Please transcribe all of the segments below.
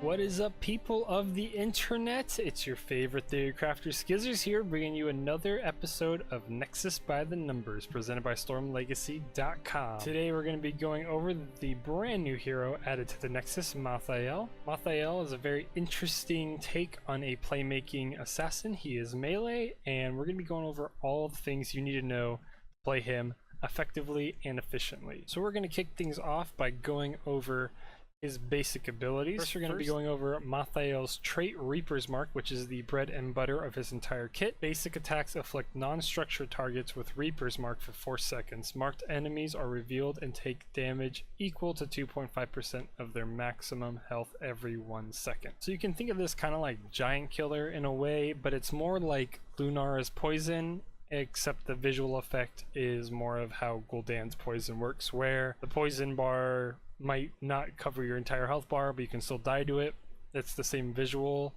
What is up, people of the internet? It's your favorite theory crafter, Skizzors here, bringing you another episode of Nexus by the Numbers, presented by StormLegacy.com. Today we're going to be going over the brand new hero added to the Nexus, Malthael. Malthael is a very interesting take on a playmaking assassin. He is melee, and we're going to be going over all the things you need to know to play him effectively and efficiently. So we're going to kick things off by going over his basic abilities. First, we're going to be going over Malthael's trait Reaper's Mark, which is the bread and butter of his entire kit. Basic attacks inflict non-structured targets with Reaper's Mark for 4 seconds. Marked enemies are revealed and take damage equal to 2.5% of their maximum health every 1 second. So you can think of this kind of like Giant Killer in a way, but it's more like Lunara's Poison, except the visual effect is more of how Gul'dan's Poison works, where the poison bar might not cover your entire health bar, but you can still die to it. It's the same visual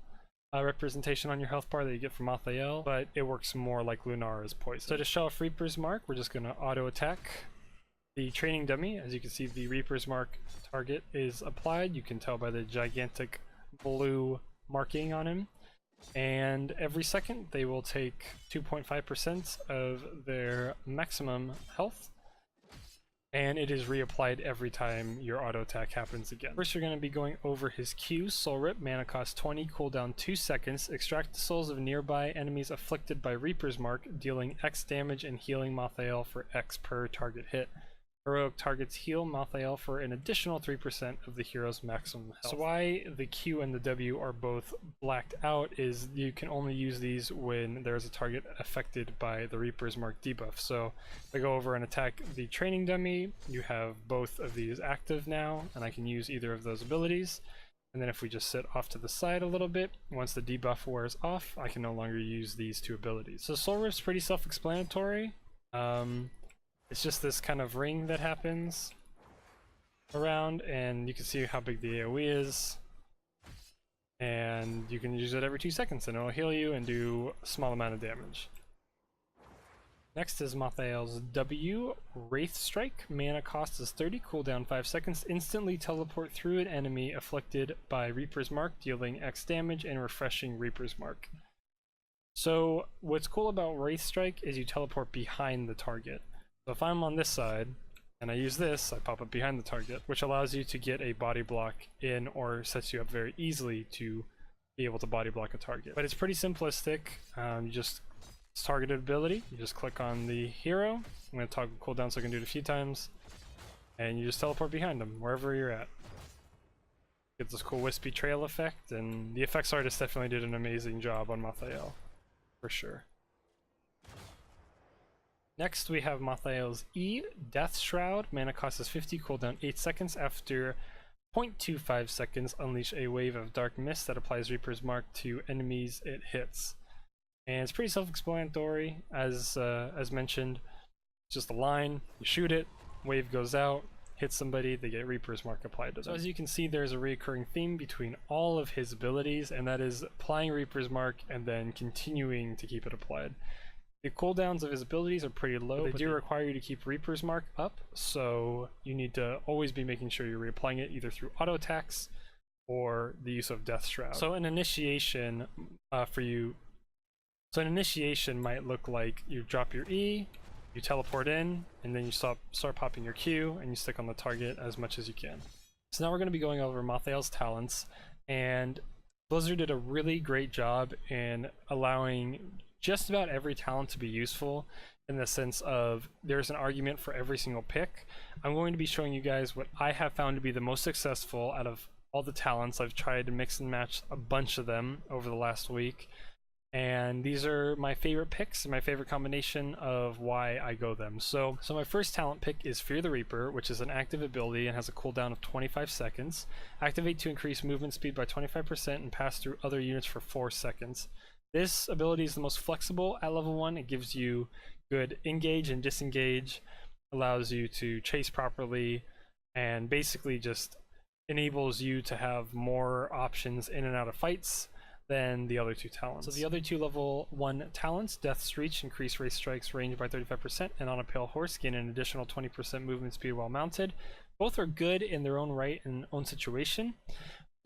representation on your health bar that you get from Malthael, but it works more like Lunara's Poison. So to show off Reaper's Mark, we're just going to auto attack the training dummy. As you can see, the Reaper's Mark target is applied. You can tell by the gigantic blue marking on him. And every second they will take 2.5% of their maximum health, and it is reapplied every time your auto attack happens again. First, you're going to be going over his Q. Soul Rip, mana cost 20, cooldown 2 seconds. Extract the souls of nearby enemies afflicted by Reaper's Mark, dealing X damage and healing Malthael for X per target hit. Heroic targets heal Malthael for an additional 3% of the hero's maximum health. So why the Q and the W are both blacked out is you can only use these when there's a target affected by the Reaper's Mark debuff. So if I go over and attack the training dummy, you have both of these active now, and I can use either of those abilities. And then if we just sit off to the side a little bit, once the debuff wears off, I can no longer use these two abilities. So Soul Rip's pretty self-explanatory. It's just this kind of ring that happens around, and you can see how big the AoE is. And you can use it every 2 seconds, and it'll heal you and do a small amount of damage. Next is Malthael's W, Wraith Strike. Mana cost is 30, cooldown 5 seconds. Instantly teleport through an enemy afflicted by Reaper's Mark, dealing X damage and refreshing Reaper's Mark. So what's cool about Wraith Strike is you teleport behind the target. So if I'm on this side and I use this, I pop up behind the target, which allows you to get a body block in, or sets you up very easily to be able to body block a target. But it's pretty simplistic. It's targeted ability. You just click on the hero. I'm going to toggle cooldown so I can do it a few times, and you just teleport behind them wherever you're at. Get this cool wispy trail effect, and the effects artist definitely did an amazing job on Malthael, for sure. Next, we have Malthael's E, Death Shroud. Mana cost is 50, cooldown 8 seconds. After 0.25 seconds, unleash a wave of dark mist that applies Reaper's Mark to enemies it hits. And it's pretty self-explanatory, as mentioned. It's just a line, you shoot it, wave goes out, hits somebody, they get Reaper's Mark applied to them. So as you can see, there's a recurring theme between all of his abilities, and that is applying Reaper's Mark and then continuing to keep it applied. The cooldowns of his abilities are pretty low, but they do require you to keep Reaper's Mark up, so you need to always be making sure you're reapplying it either through auto attacks or the use of Death Shroud. So an initiation an initiation might look like you drop your E, you teleport in, and then you start popping your Q, and you stick on the target as much as you can. So now we're going to be going over Malthael's talents, and Blizzard did a really great job in allowing just about every talent to be useful, in the sense of there's an argument for every single pick. I'm going to be showing you guys what I have found to be the most successful out of all the talents. I've tried to mix and match a bunch of them over the last week, and these are my favorite picks and my favorite combination of why I go them. So my first talent pick is Fear the Reaper, which is an active ability and has a cooldown of 25 seconds. Activate to increase movement speed by 25% and pass through other units for 4 seconds. This ability is the most flexible at level 1. It gives you good engage and disengage, allows you to chase properly, and basically just enables you to have more options in and out of fights than the other two talents. So the other two level 1 talents, Death's Reach, increase Wraith Strike's range by 35%, and On a Pale Horse, gain an additional 20% movement speed while mounted. Both are good in their own right and own situation,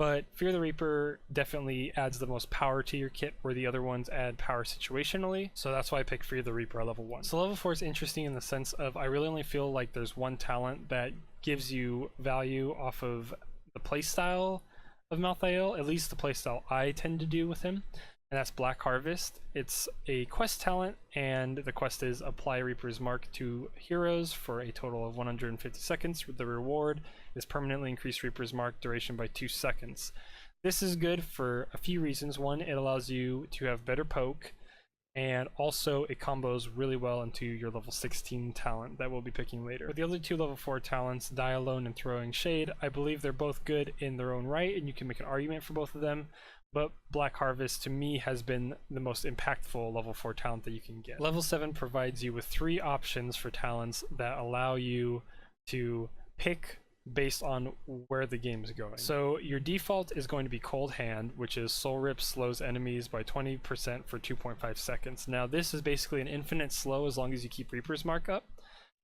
But Fear the Reaper definitely adds the most power to your kit, where the other ones add power situationally. So that's why I picked Fear the Reaper at level 1. So level 4 is interesting in the sense of I really only feel like there's one talent that gives you value off of the playstyle of Malthael, at least the playstyle I tend to do with him, and that's Black Harvest. It's a quest talent, and the quest is apply Reaper's Mark to heroes for a total of 150 seconds. The reward is permanently increase Reaper's Mark duration by 2 seconds. This is good for a few reasons. One, it allows you to have better poke, and also it combos really well into your level 16 talent that we'll be picking later. With the other two level 4 talents, Die Alone and Throwing Shade, I believe they're both good in their own right, and you can make an argument for both of them, but Black Harvest to me has been the most impactful level 4 talent that you can get. Level 7 provides you with 3 options for talents that allow you to pick based on where the game is going. So your default is going to be Cold Hand, which is Soul Rip slows enemies by 20% for 2.5 seconds. Now this is basically an infinite slow as long as you keep Reaper's Mark up,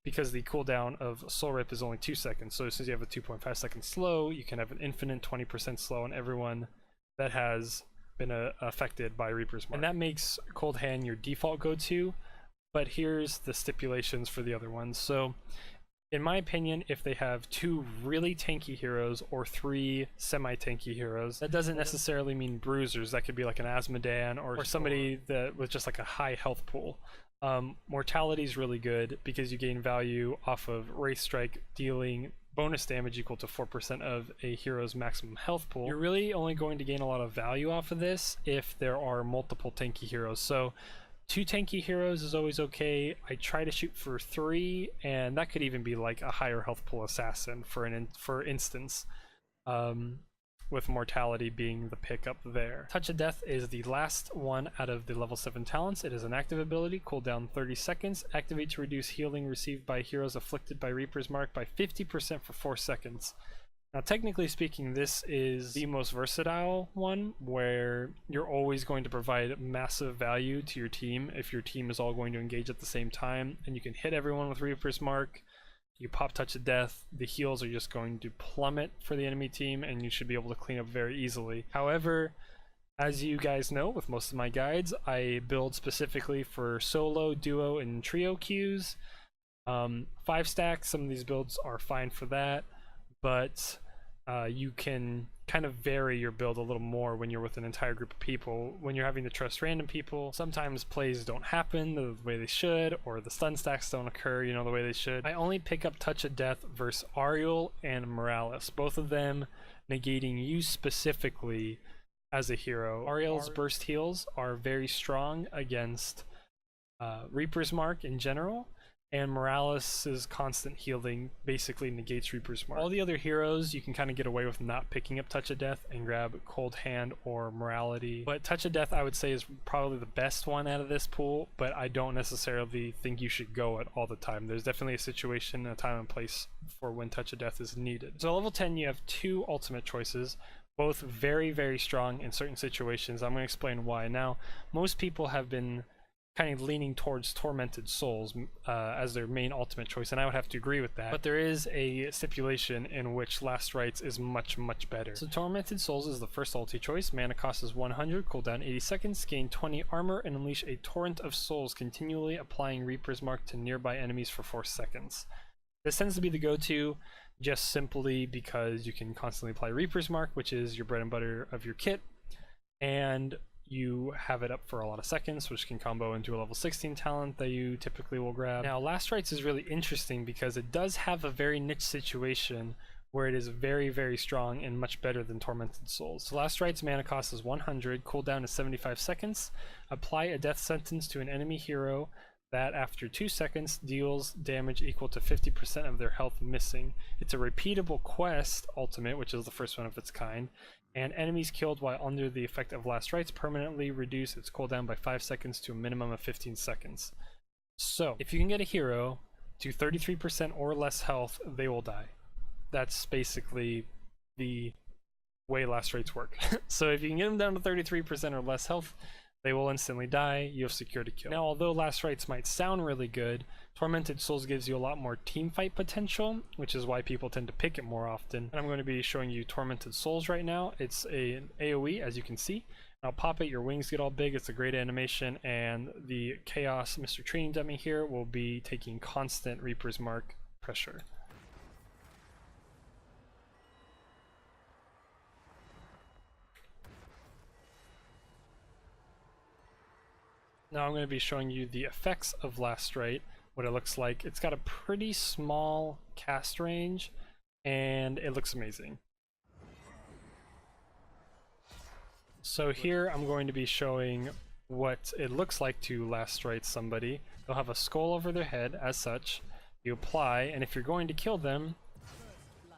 because the cooldown of Soul Rip is only 2 seconds. So since you have a 2.5 second slow, you can have an infinite 20% slow on everyone that has been affected by Reaper's Mark. And that makes Cold Hand your default go-to, but here's the stipulations for the other ones. So in my opinion, if they have 2 really tanky heroes or 3 semi-tanky heroes, that doesn't necessarily mean bruisers. That could be like an Asmodan or somebody that with just like a high health pool. Mortality is really good because you gain value off of Wraith Strike, dealing bonus damage equal to 4% of a hero's maximum health pool. You're really only going to gain a lot of value off of this if there are multiple tanky heroes. So 2 tanky heroes is always okay. I try to shoot for 3, and that could even be like a higher health pool assassin for instance, with mortality being the pickup there. Touch of Death is the last one out of the level 7 talents. It is an active ability, cooldown 30 seconds. Activate to reduce healing received by heroes afflicted by Reaper's Mark by 50% for 4 seconds. Now, technically speaking, this is the most versatile one, where you're always going to provide massive value to your team if your team is all going to engage at the same time, and you can hit everyone with Reaper's Mark. You pop Touch of Death, the heals are just going to plummet for the enemy team, and you should be able to clean up very easily. However, as you guys know, with most of my guides, I build specifically for solo, duo, and trio queues. 5 stacks, some of these builds are fine for that, but you can kind of vary your build a little more when you're with an entire group of people. When you're having to trust random people, sometimes plays don't happen the way they should, or the stun stacks don't occur, you know, the way they should. I only pick up Touch of Death versus Ariel and Morales, both of them negating you specifically as a hero. Ariel's burst heals are very strong against Reaper's Mark in general, and Morales' constant healing basically negates Reaper's Mark. All the other heroes you can kind of get away with not picking up Touch of Death and grab Cold Hand or Morality, but Touch of Death I would say is probably the best one out of this pool, but I don't necessarily think you should go it all the time. There's definitely a situation, a time and place for when Touch of Death is needed. So level 10 you have 2 ultimate choices, both very, very strong in certain situations. I'm going to explain why. Now, most people have been kind of leaning towards Tormented Souls as their main ultimate choice, and I would have to agree with that, but there is a stipulation in which Last Rites is much, much better. So Tormented Souls is the first ulti choice. Mana cost is 100, cooldown 80 seconds, gain 20 armor, and unleash a torrent of souls, continually applying Reaper's Mark to nearby enemies for 4 seconds. This tends to be the go-to just simply because you can constantly apply Reaper's Mark, which is your bread and butter of your kit, and you have it up for a lot of seconds, which can combo into a level 16 talent that you typically will grab. Now, Last Rites is really interesting because it does have a very niche situation where it is very, very strong and much better than Tormented Souls. So Last Rites mana cost is 100, cooldown is 75 seconds. Apply a death sentence to an enemy hero that after 2 seconds deals damage equal to 50% of their health missing. It's a repeatable quest ultimate, which is the first one of its kind, and enemies killed while under the effect of Last Rites permanently reduce its cooldown by 5 seconds to a minimum of 15 seconds. So, if you can get a hero to 33% or less health, they will die. That's basically the way Last Rites work. So if you can get them down to 33% or less health, They will instantly die, you have secured a kill. Now, although Last Rites might sound really good, Tormented Souls gives you a lot more team fight potential, which is why people tend to pick it more often. And I'm going to be showing you Tormented Souls right now. It's an AoE, as you can see. I'll pop it, your wings get all big, it's a great animation, and the Chaos Mr. Training Dummy here will be taking constant Reaper's Mark pressure. Now I'm going to be showing you the effects of Last Rite, what it looks like. It's got a pretty small cast range, and it looks amazing. So here I'm going to be showing what it looks like to Last Rite somebody. They'll have a skull over their head as such. You apply, and if you're going to kill them,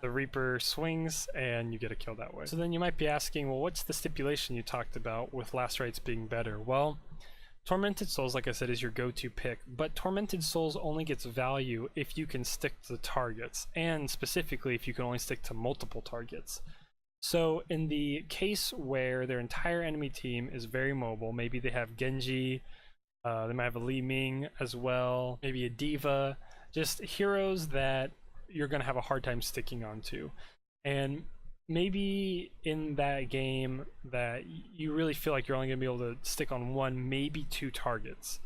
the Reaper swings and you get a kill that way. So then you might be asking, well, what's the stipulation you talked about with Last Rites being better? Well, Tormented Souls, like I said, is your go-to pick, but Tormented Souls only gets value if you can stick to the targets, and specifically if you can only stick to multiple targets. So in the case where their entire enemy team is very mobile, maybe they have Genji, they might have a Li Ming as well, maybe a Diva, just heroes that you're going to have a hard time sticking onto. And maybe in that game that you really feel like you're only going to be able to stick on one, maybe two targets,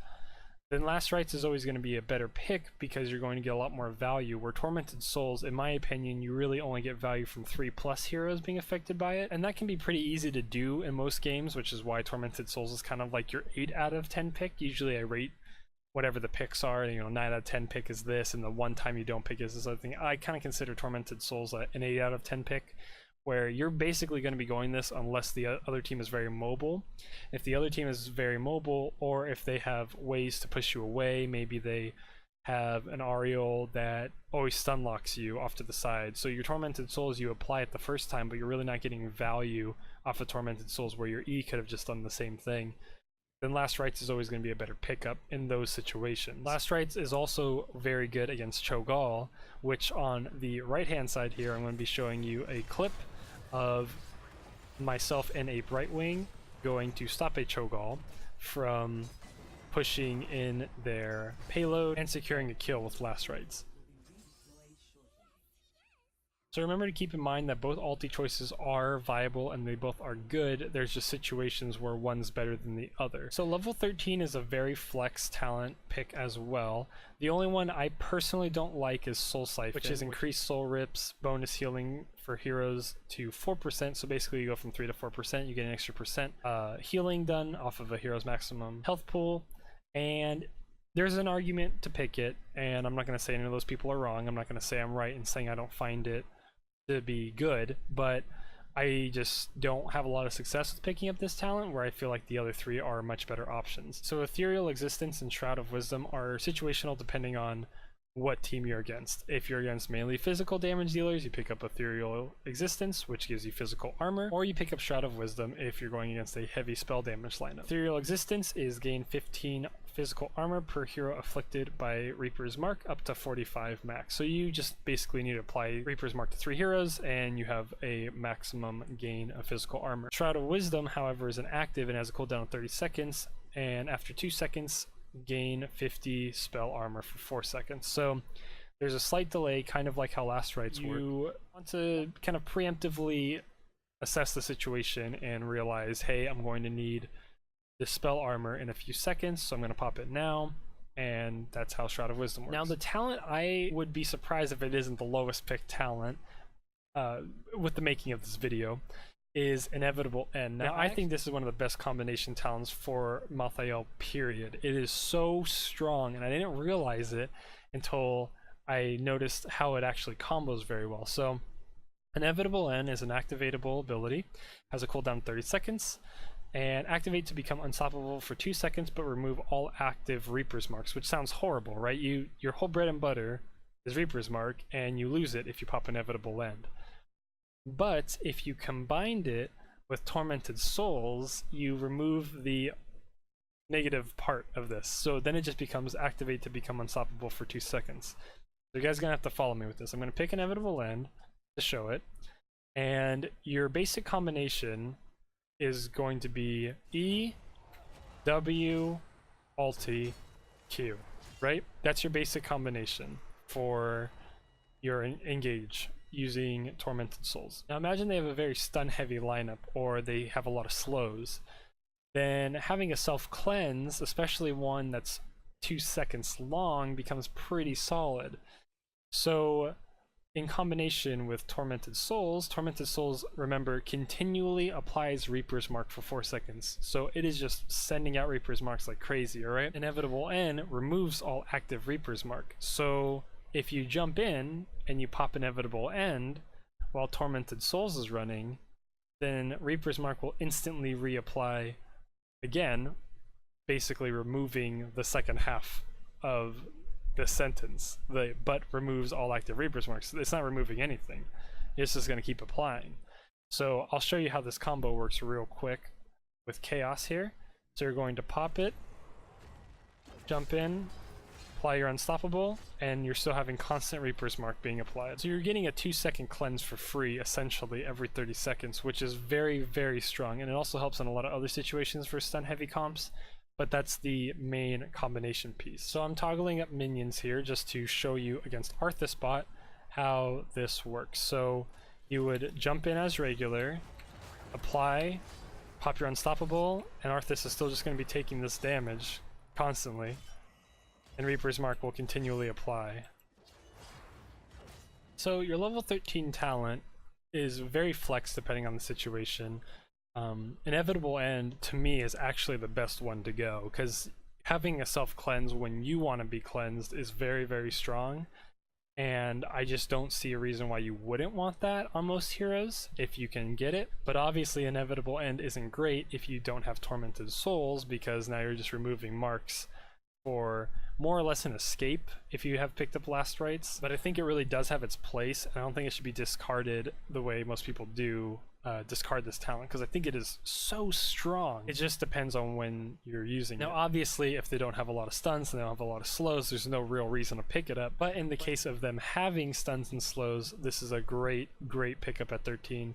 then Last Rites is always going to be a better pick because you're going to get a lot more value, where Tormented Souls, in my opinion, you really only get value from 3+ heroes being affected by it, and that can be pretty easy to do in most games, which is why Tormented Souls is kind of like your 8 out of 10 pick. Usually I rate whatever the picks are, 9 out of 10 pick is this, and the one time you don't pick is this other thing. I kind of consider Tormented Souls an 8 out of 10 pick, where you're basically going to be going this unless the other team is very mobile. If the other team is very mobile, or if they have ways to push you away, maybe they have an Ariel that always stun locks you off to the side. So your Tormented Souls, you apply it the first time, but you're really not getting value off of Tormented Souls, where your E could have just done the same thing. Then Last Rites is always going to be a better pickup in those situations. Last Rites is also very good against Cho'Gall, which on the right hand side here, I'm going to be showing you a clip of myself and a Brightwing going to stop a Cho'Gall from pushing in their payload and securing a kill with Last Rites. So remember to keep in mind that both ulti choices are viable and they both are good. There's just situations where one's better than the other. So level 13 is a very flex talent pick as well. The only one I personally don't like is Soul Siphon, which is increased soul rips, bonus healing for heroes to 4%. So basically you go from 3 to 4%, you get an extra percent healing done off of a hero's maximum health pool. And there's an argument to pick it, and I'm not going to say any of those people are wrong. I'm not going to say I'm right in saying I don't find it to be good, but I just don't have a lot of success with picking up this talent, where I feel like the other three are much better options. So Ethereal Existence and Shroud of Wisdom are situational depending on what team you're against. If you're against mainly physical damage dealers, you pick up Ethereal Existence, which gives you physical armor, or you pick up Shroud of Wisdom if you're going against a heavy spell damage lineup. Ethereal Existence is gain 15 physical armor per hero afflicted by Reaper's Mark, up to 45 max. So you just basically need to apply Reaper's Mark to 3 heroes and you have a maximum gain of physical armor. Shroud of Wisdom, however, is an active and has a cooldown of 30 seconds, and after 2 seconds gain 50 spell armor for 4 seconds. So there's a slight delay, kind of like how Last Rites work. You want to kind of preemptively assess the situation and realize, hey, I'm going to need the spell armor in a few seconds, so I'm going to pop it now, and that's how Shroud of Wisdom works. Now the talent, I would be surprised if it isn't the lowest picked talent with the making of this video, is Inevitable End. Now I think this is one of the best combination talents for Malthael, period. It is so strong, and I didn't realize it until I noticed how it actually combos very well. So Inevitable End is an activatable ability, has a cooldown of 30 seconds, and activate to become unstoppable for 2 seconds, but remove all active Reaper's Marks, which sounds horrible, right? Your whole bread and butter is Reaper's Mark, and you lose it if you pop Inevitable End. But if you combined it with Tormented Souls, you remove the negative part of this. So then it just becomes activate to become unstoppable for 2 seconds. So you guys are gonna have to follow me with this. I'm gonna pick Inevitable End to show it, and your basic combination is going to be E, W, ulti, Q, right? That's your basic combination for your engage using Tormented Souls. Now imagine they have a very stun heavy lineup, or they have a lot of slows. Then having a self cleanse, especially one that's 2 seconds long, becomes pretty solid. So in combination with Tormented Souls, remember, continually applies Reaper's Mark for 4 seconds. So it is just sending out Reaper's Marks like crazy, alright? Inevitable End removes all active Reaper's Mark. So if you jump in and you pop Inevitable End while Tormented Souls is running, then Reaper's Mark will instantly reapply again, basically removing the second half of the sentence, but removes all active Reaper's Marks. It's not removing anything. It's just going to keep applying. So I'll show you how this combo works real quick with Chaos here. So you're going to pop it, jump in, apply your Unstoppable, and you're still having constant Reaper's Mark being applied. So you're getting a 2-second cleanse for free, essentially, every 30 seconds, which is very, very strong. And it also helps in a lot of other situations for stun-heavy comps, but that's the main combination piece. So I'm toggling up minions here just to show you against Arthas bot how this works. So you would jump in as regular, apply, pop your Unstoppable, and Arthas is still just going to be taking this damage constantly, and Reaper's Mark will continually apply. So your level 13 talent is very flex depending on the situation. Inevitable End, to me, is actually the best one to go, because having a self-cleanse when you want to be cleansed is very, very strong, and I just don't see a reason why you wouldn't want that on most heroes if you can get it. But obviously Inevitable End isn't great if you don't have Tormented Souls, because now you're just removing marks for more or less an escape if you have picked up Last Rites. But I think it really does have its place, and I don't think it should be discarded the way most people do discard this talent, because I think it is so strong. It just depends on when you're using it. Now obviously if they don't have a lot of stuns and they don't have a lot of slows, there's no real reason to pick it up, but in the case of them having stuns and slows, this is a great pickup at 13,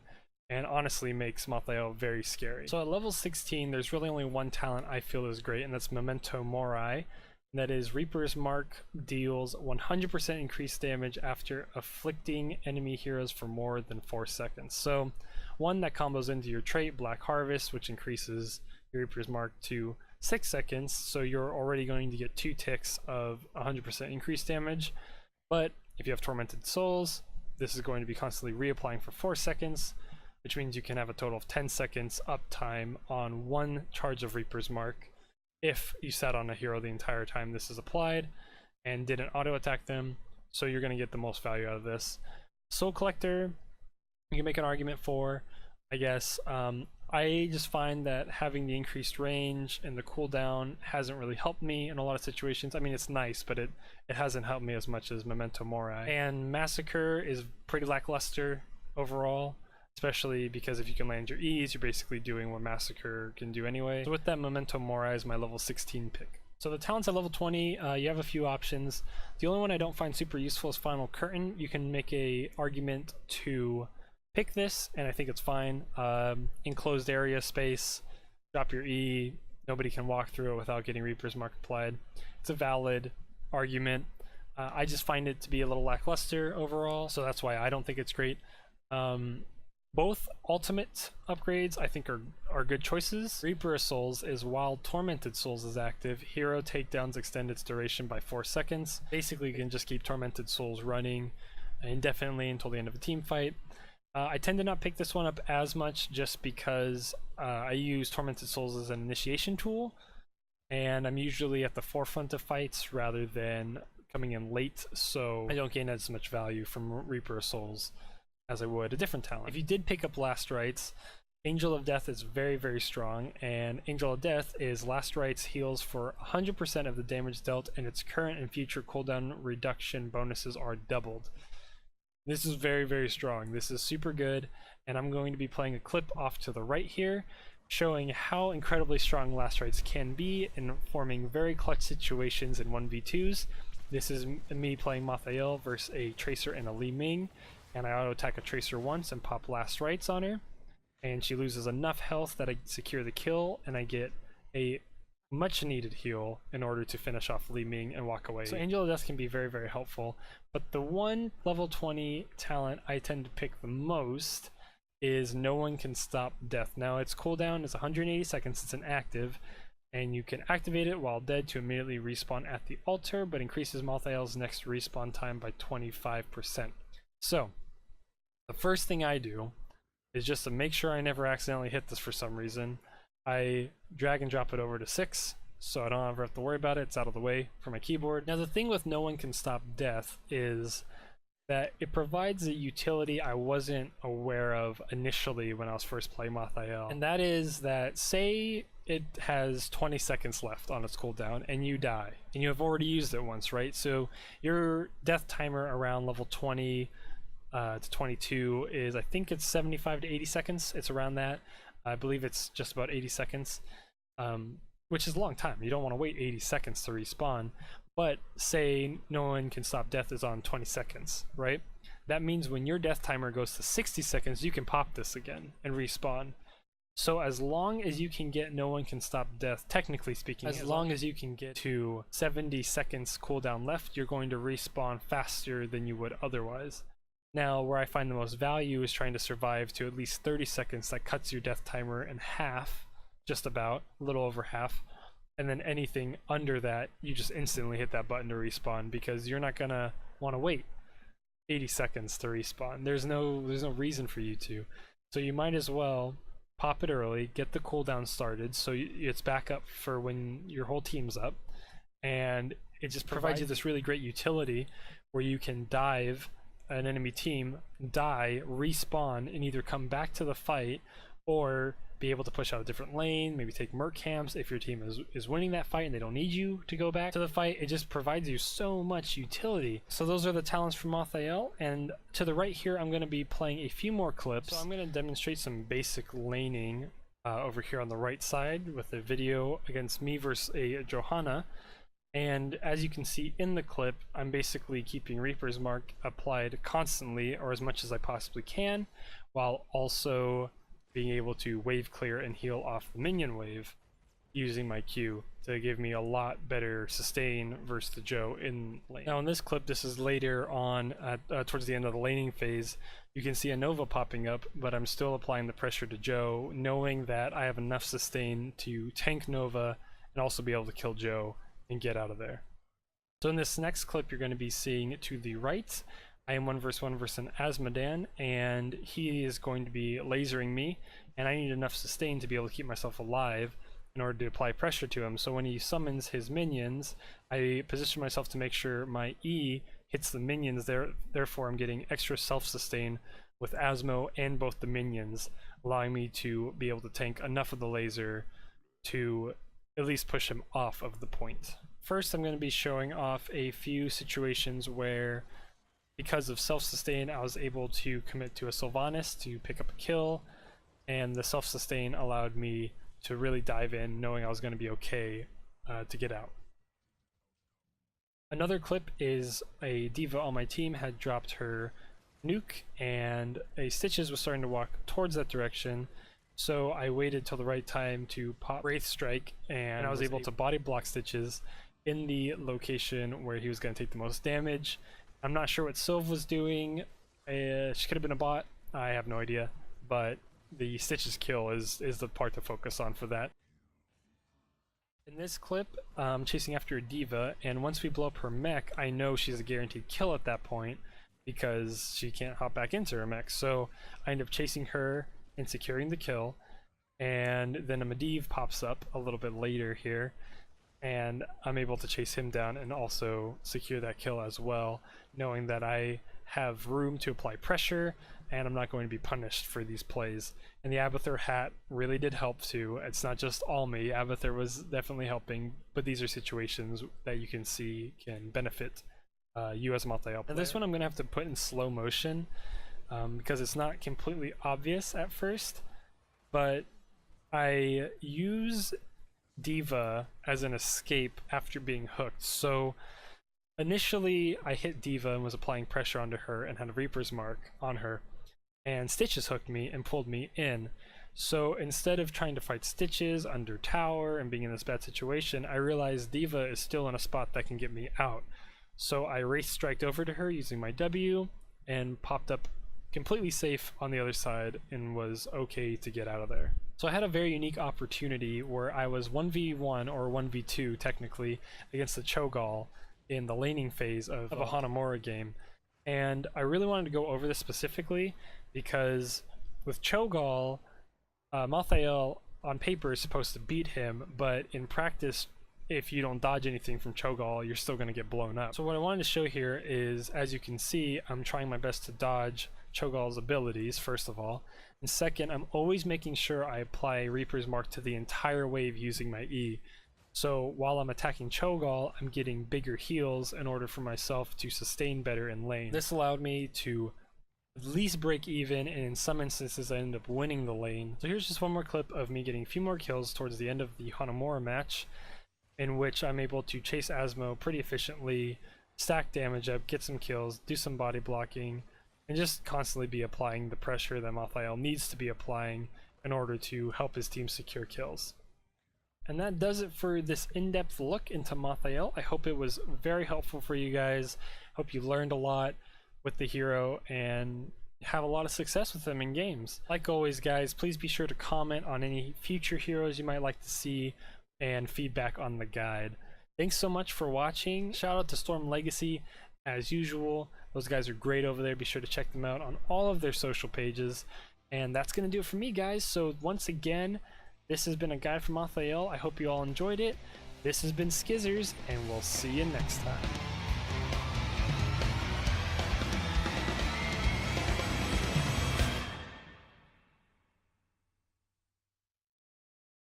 and honestly makes Malthael very scary. So at level 16 there's really only one talent I feel is great, and that's Memento Mori. That is Reaper's Mark deals 100% increased damage after afflicting enemy heroes for more than 4 seconds. So one that combos into your trait Black Harvest, which increases your Reaper's Mark to 6 seconds, so you're already going to get 2 ticks of 100% increased damage. But if you have Tormented Souls, this is going to be constantly reapplying for 4 seconds, which means you can have a total of 10 seconds uptime on one charge of Reaper's Mark if you sat on a hero the entire time this is applied and didn't auto attack them. So you're going to get the most value out of this. Soul Collector, you can make an argument for, I guess. I just find that having the increased range and the cooldown hasn't really helped me in a lot of situations. I mean, it's nice, but it hasn't helped me as much as Memento Mori. And Massacre is pretty lackluster overall, especially because if you can land your E's, you're basically doing what Massacre can do anyway. So with that, Memento Mori is my level 16 pick. So the talents at level 20, you have a few options. The only one I don't find super useful is Final Curtain. You can make a argument to pick this, and I think it's fine. Enclosed area space, drop your E, nobody can walk through it without getting Reaper's Mark applied. It's a valid argument. I just find it to be a little lackluster overall, so that's why I don't think it's great. Both ultimate upgrades I think are good choices. Reaper of Souls is while Tormented Souls is active, hero takedowns extend its duration by 4 seconds. Basically you can just keep Tormented Souls running indefinitely until the end of a team fight. I tend to not pick this one up as much just because I use Tormented Souls as an initiation tool, and I'm usually at the forefront of fights rather than coming in late, so I don't gain as much value from Reaper of Souls as I would a different talent. If you did pick up Last Rites, Angel of Death is very strong, and Angel of Death is Last Rites heals for 100% of the damage dealt, and its current and future cooldown reduction bonuses are doubled. This is very strong. This is super good, and I'm going to be playing a clip off to the right here showing how incredibly strong Last Rites can be in forming very clutch situations in 1v2s. This is me playing Malthael versus a Tracer and a Li Ming, and I auto attack a Tracer once and pop Last Rites on her, and she loses enough health that I secure the kill, and I get a much needed heal in order to finish off Li Ming and walk away. So Angel of Death can be very, very helpful, but the one level 20 talent I tend to pick the most is No One Can Stop Death. Now its cooldown is 180 seconds, it's an active, and you can activate it while dead to immediately respawn at the altar, but increases Malthael's next respawn time by 25%. So the first thing I do is, just to make sure I never accidentally hit this for some reason, I drag and drop it over to 6, so I don't ever have to worry about it. It's out of the way for my keyboard. Now the thing with No One Can Stop Death is that it provides a utility I wasn't aware of initially when I was first playing Malthael, and that is that, say it has 20 seconds left on its cooldown and you die, and you have already used it once, right? So your death timer around level 20 to 22 is, I think it's 75 to 80 seconds. It's around that. I believe it's just about 80 seconds, which is a long time. You don't want to wait 80 seconds to respawn. But say No One Can Stop Death is on 20 seconds, right? That means when your death timer goes to 60 seconds, you can pop this again and respawn. So as long as you can get No One Can Stop Death, technically speaking, as long as you can get to 70 seconds cooldown left, you're going to respawn faster than you would otherwise. Now, where I find the most value is trying to survive to at least 30 seconds. That cuts your death timer in half, just about, a little over half. And then anything under that, you just instantly hit that button to respawn, because you're not gonna want to wait 80 seconds to respawn. There's no reason for you to. So you might as well pop it early, get the cooldown started, so it's back up for when your whole team's up, and it just provides you this really great utility where you can dive an enemy team, die, respawn, and either come back to the fight or be able to push out a different lane, maybe take merc camps if your team is winning that fight and they don't need you to go back to the fight. It just provides you so much utility. So those are the talents from Malthael, and to the right here I'm going to be playing a few more clips. So I'm going to demonstrate some basic laning over here on the right side with a video against me versus a Johanna. And as you can see in the clip, I'm basically keeping Reaper's Mark applied constantly, or as much as I possibly can, while also being able to wave clear and heal off the minion wave using my Q to give me a lot better sustain versus the Joe in lane. Now in this clip, this is later on towards the end of the laning phase, you can see a Nova popping up, but I'm still applying the pressure to Joe, knowing that I have enough sustain to tank Nova and also be able to kill Joe and get out of there. So in this next clip, you're going to be seeing to the right, I am 1v1 versus an Asmodan, and he is going to be lasering me, and I need enough sustain to be able to keep myself alive in order to apply pressure to him. So when he summons his minions, I position myself to make sure my E hits the minions there. Therefore, I'm getting extra self-sustain with Asmo and both the minions, allowing me to be able to tank enough of the laser to at least push him off of the point. First, I'm going to be showing off a few situations where, because of self-sustain, I was able to commit to a Sylvanas to pick up a kill, and the self-sustain allowed me to really dive in, knowing I was going to be okay to get out. Another clip is a diva on my team had dropped her nuke, and a Skizzors was starting to walk towards that direction. So I waited till the right time to pop Wraith Strike, and I was able to body block Skizzors in the location where he was going to take the most damage. I'm not sure what Sylv was doing. She could have been a bot. I have no idea. But the Skizzors kill is the part to focus on for that. In this clip, I'm chasing after a diva, and once we blow up her mech, I know she's a guaranteed kill at that point because she can't hop back into her mech. So I end up chasing her and securing the kill, and then a Medivh pops up a little bit later here, and I'm able to chase him down and also secure that kill as well, knowing that I have room to apply pressure and I'm not going to be punished for these plays. And the Abathur hat really did help too. It's not just all me. Abathur was definitely helping, but these are situations that you can see can benefit you as a Malthael player. Now this one I'm going to have to put in slow motion because it's not completely obvious at first, but I use Diva as an escape after being hooked. So initially I hit Diva and was applying pressure onto her and had a Reaper's Mark on her, and Stitches hooked me and pulled me in. So instead of trying to fight Stitches under tower and being in this bad situation, I realized D.Va is still in a spot that can get me out. So I race striked over to her using my W and popped up completely safe on the other side and was okay to get out of there. So I had a very unique opportunity where I was 1v1 or 1v2 technically against the Cho'Gall in the laning phase of a Hanamura game. And I really wanted to go over this specifically because with Cho'Gall, Malthael on paper is supposed to beat him, but in practice, if you don't dodge anything from Cho'Gall, you're still going to get blown up. So what I wanted to show here is, as you can see, I'm trying my best to dodge Cho'Gall's abilities, first of all. And second, I'm always making sure I apply Reaper's Mark to the entire wave using my E. So while I'm attacking Cho'Gall, I'm getting bigger heals in order for myself to sustain better in lane. This allowed me to at least break even, and in some instances I ended up winning the lane. So here's just one more clip of me getting a few more kills towards the end of the Hanamura match, in which I'm able to chase Asmo pretty efficiently, stack damage up, get some kills, do some body blocking, and just constantly be applying the pressure that Malthael needs to be applying in order to help his team secure kills. And that does it for this in-depth look into Malthael. I hope it was very helpful for you guys. Hope you learned a lot with the hero and have a lot of success with them in games. Like always, guys, please be sure to comment on any future heroes you might like to see and feedback on the guide. Thanks so much for watching. Shout out to Storm Legacy as usual. Those guys are great over there. Be sure to check them out on all of their social pages. And that's gonna do it for me, guys. So once again, this has been a guide from Malthael. I hope you all enjoyed it. This has been Skizzors, and we'll see you next time.